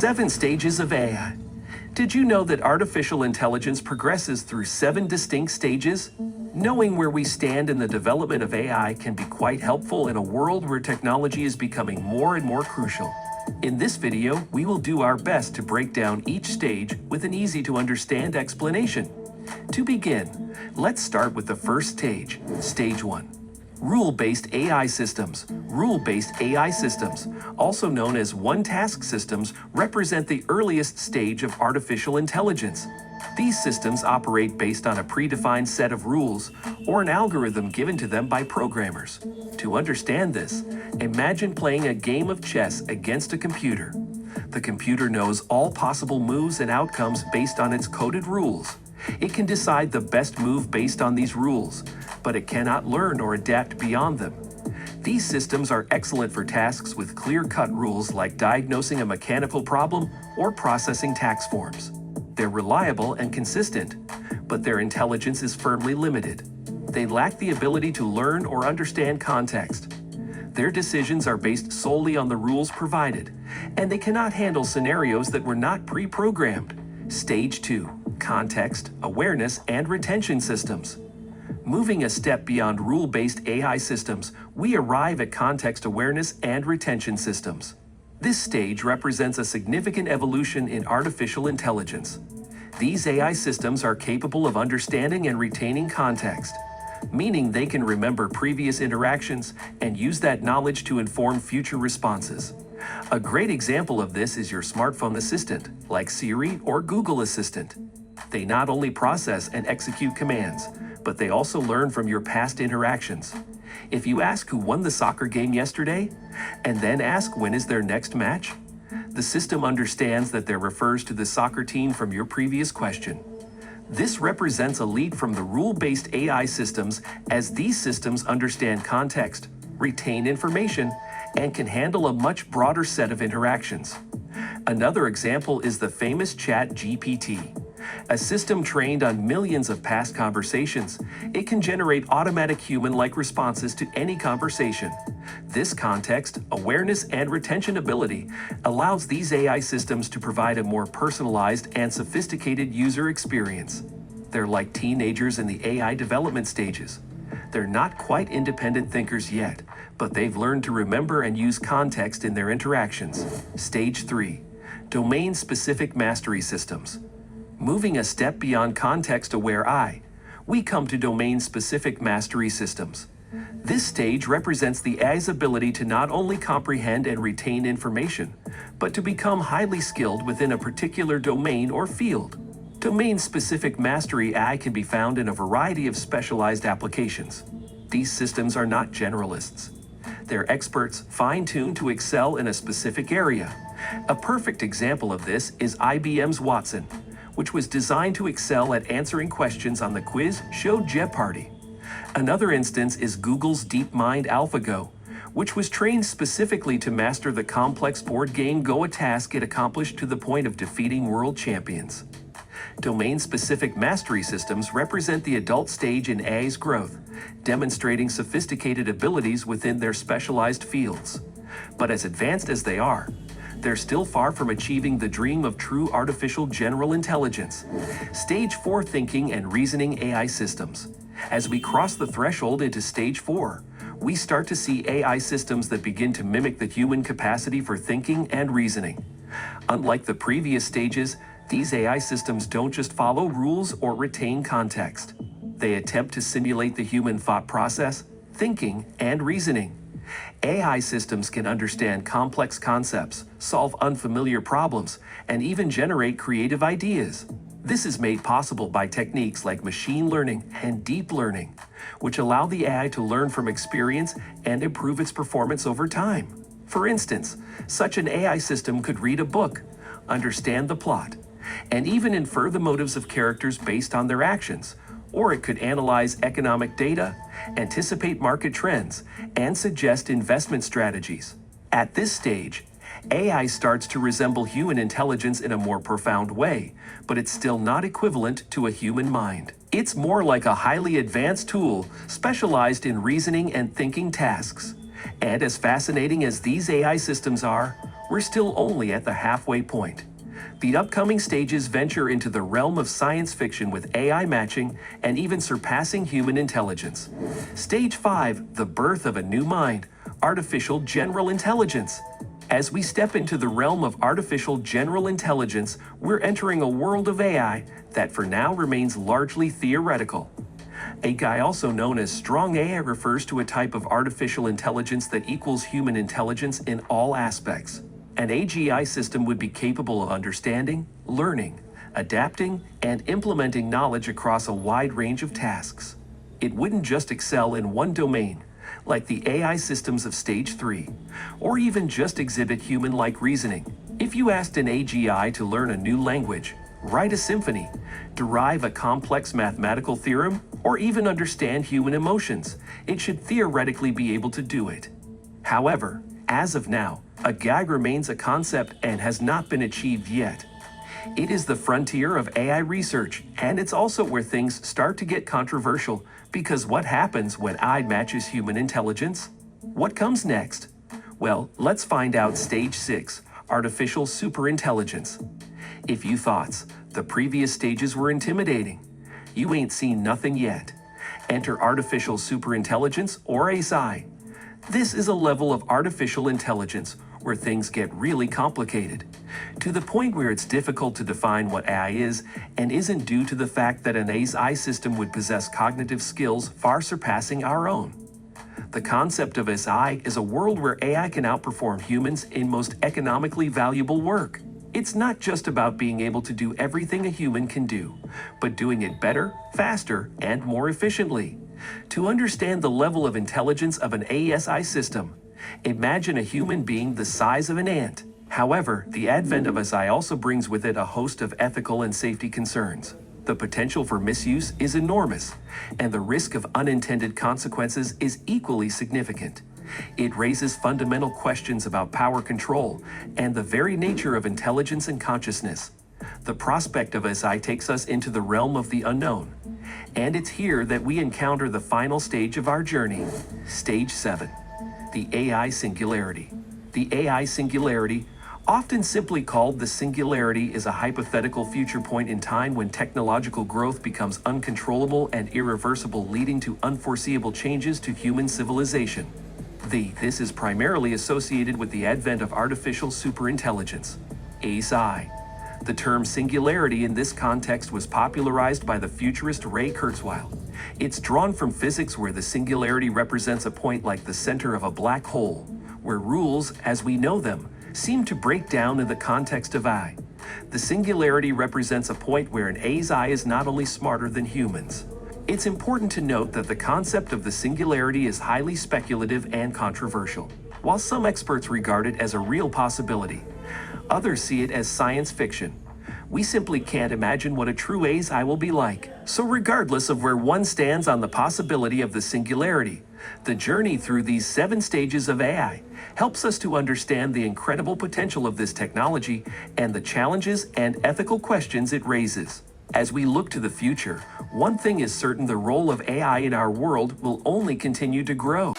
7 stages of AI. Did you know that artificial intelligence progresses through 7 distinct stages? Knowing where we stand in the development of AI can be quite helpful in a world where technology is becoming more and more crucial. In this video, we will do our best to break down each stage with an easy-to-understand explanation. To begin, let's start with the first stage, Stage 1. Rule-based AI systems. Rule-based AI systems, also known as one-task systems, represent the earliest stage of artificial intelligence. These systems operate based on a predefined set of rules or an algorithm given to them by programmers. To understand this, imagine playing a game of chess against a computer. The computer knows all possible moves and outcomes based on its coded rules. It can decide the best move based on these rules, but it cannot learn or adapt beyond them. These systems are excellent for tasks with clear-cut rules like diagnosing a mechanical problem or processing tax forms. They're reliable and consistent, but their intelligence is firmly limited. They lack the ability to learn or understand context. Their decisions are based solely on the rules provided, and they cannot handle scenarios that were not pre-programmed. Stage 2. Context, awareness, and retention systems. Moving a step beyond rule-based AI systems, we arrive at context awareness and retention systems. This stage represents a significant evolution in artificial intelligence. These AI systems are capable of understanding and retaining context, meaning they can remember previous interactions and use that knowledge to inform future responses. A great example of this is your smartphone assistant, like Siri or Google Assistant. They not only process and execute commands, but they also learn from your past interactions. If you ask who won the soccer game yesterday, and then ask when is their next match, the system understands that there refers to the soccer team from your previous question. This represents a leap from the rule-based AI systems, as these systems understand context, retain information, and can handle a much broader set of interactions. Another example is the famous ChatGPT. A system trained on millions of past conversations, it can generate automatic human-like responses to any conversation. This context, awareness, and retention ability allows these AI systems to provide a more personalized and sophisticated user experience. They're like teenagers in the AI development stages. They're not quite independent thinkers yet, but they've learned to remember and use context in their interactions. Stage 3. Domain-specific mastery systems. Moving a step beyond context-aware AI, we come to domain-specific mastery systems. This stage represents the AI's ability to not only comprehend and retain information, but to become highly skilled within a particular domain or field. Domain-specific mastery AI can be found in a variety of specialized applications. These systems are not generalists. They're experts fine-tuned to excel in a specific area. A perfect example of this is IBM's Watson, which was designed to excel at answering questions on the quiz show Jeopardy! Another instance is Google's DeepMind AlphaGo, which was trained specifically to master the complex board game Go, a task it accomplished to the point of defeating world champions. Domain-specific mastery systems represent the adult stage in AI's growth, demonstrating sophisticated abilities within their specialized fields. But as advanced as they are, they're still far from achieving the dream of true artificial general intelligence. Stage 4. Thinking and reasoning AI systems. As we cross the threshold into Stage 4, we start to see AI systems that begin to mimic the human capacity for thinking and reasoning. Unlike the previous stages, these AI systems don't just follow rules or retain context. They attempt to simulate the human thought process, thinking, and reasoning. AI systems can understand complex concepts, solve unfamiliar problems, and even generate creative ideas. This is made possible by techniques like machine learning and deep learning, which allow the AI to learn from experience and improve its performance over time. For instance, such an AI system could read a book, understand the plot, and even infer the motives of characters based on their actions, or it could analyze economic data, anticipate market trends, and suggest investment strategies. At this stage, AI starts to resemble human intelligence in a more profound way, but it's still not equivalent to a human mind. It's more like a highly advanced tool specialized in reasoning and thinking tasks. And as fascinating as these AI systems are, we're still only at the halfway point. The upcoming stages venture into the realm of science fiction with AI matching and even surpassing human intelligence. Stage 5, the birth of a new mind, artificial general intelligence. As we step into the realm of artificial general intelligence, we're entering a world of AI that for now remains largely theoretical. AI, also known as strong AI, refers to a type of artificial intelligence that equals human intelligence in all aspects. An AGI system would be capable of understanding, learning, adapting, and implementing knowledge across a wide range of tasks. It wouldn't just excel in one domain, like the AI systems of Stage 3, or even just exhibit human-like reasoning. If you asked an AGI to learn a new language, write a symphony, derive a complex mathematical theorem, or even understand human emotions, it should theoretically be able to do it. However, as of now, AI remains a concept and has not been achieved yet. It is the frontier of AI research, and it's also where things start to get controversial, because what happens when AI matches human intelligence? What comes next? Well, let's find out. Stage 6, artificial superintelligence. If you thought the previous stages were intimidating, you ain't seen nothing yet. Enter artificial superintelligence, or ASI. This is a level of artificial intelligence where things get really complicated, to the point where it's difficult to define what AI is, and isn't due to the fact that an AI system would possess cognitive skills far surpassing our own. The concept of AI is a world where AI can outperform humans in most economically valuable work. It's not just about being able to do everything a human can do, but doing it better, faster, and more efficiently. To understand the level of intelligence of an ASI system, imagine a human being the size of an ant. However, the advent of AI also brings with it a host of ethical and safety concerns. The potential for misuse is enormous, and the risk of unintended consequences is equally significant. It raises fundamental questions about power control and the very nature of intelligence and consciousness. The prospect of AI takes us into the realm of the unknown, and it's here that we encounter the final stage of our journey. Stage 7, the AI Singularity. The AI Singularity, often simply called the Singularity, is a hypothetical future point in time when technological growth becomes uncontrollable and irreversible, leading to unforeseeable changes to human civilization. This is primarily associated with the advent of artificial superintelligence, ASI. The term singularity in this context was popularized by the futurist Ray Kurzweil. It's drawn from physics, where the singularity represents a point like the center of a black hole, where rules, as we know them, seem to break down in the context of AI. The singularity represents a point where an AI is not only smarter than humans. It's important to note that the concept of the singularity is highly speculative and controversial. While some experts regard it as a real possibility, others see it as science fiction. We simply can't imagine what a true AI will be like. So regardless of where one stands on the possibility of the singularity, the journey through these 7 stages of AI helps us to understand the incredible potential of this technology and the challenges and ethical questions it raises. As we look to the future, one thing is certain: the role of AI in our world will only continue to grow.